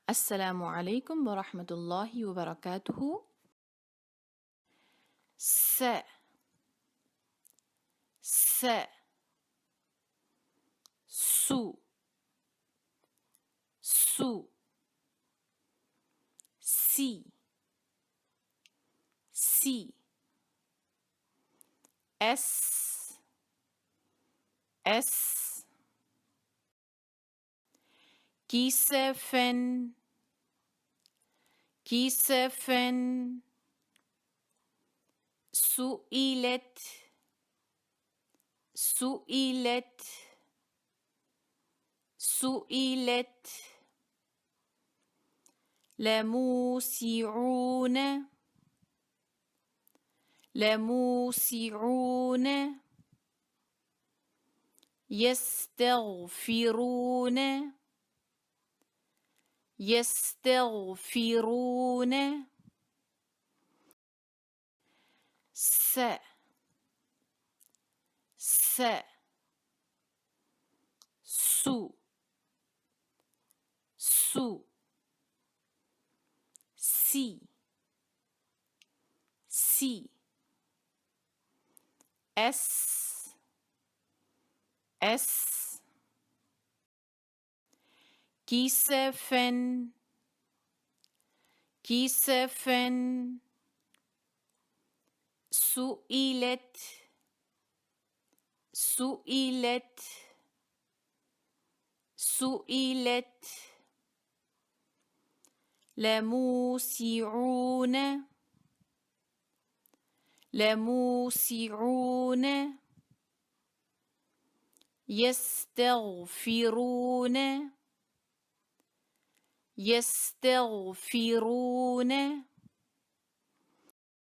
السلام عليكم ورحمة الله وبركاته. س س سو سو سي سي اس اس كيسفن كيسفن سئلت سئلت سئلت لموسعون لموسعون يستغفرون يستغفرون س س سو سو سي سي اس اس كيسفن كيسفن سئلت سئلت سئلت لموسعون لموسعون يستغفرون يستغفرون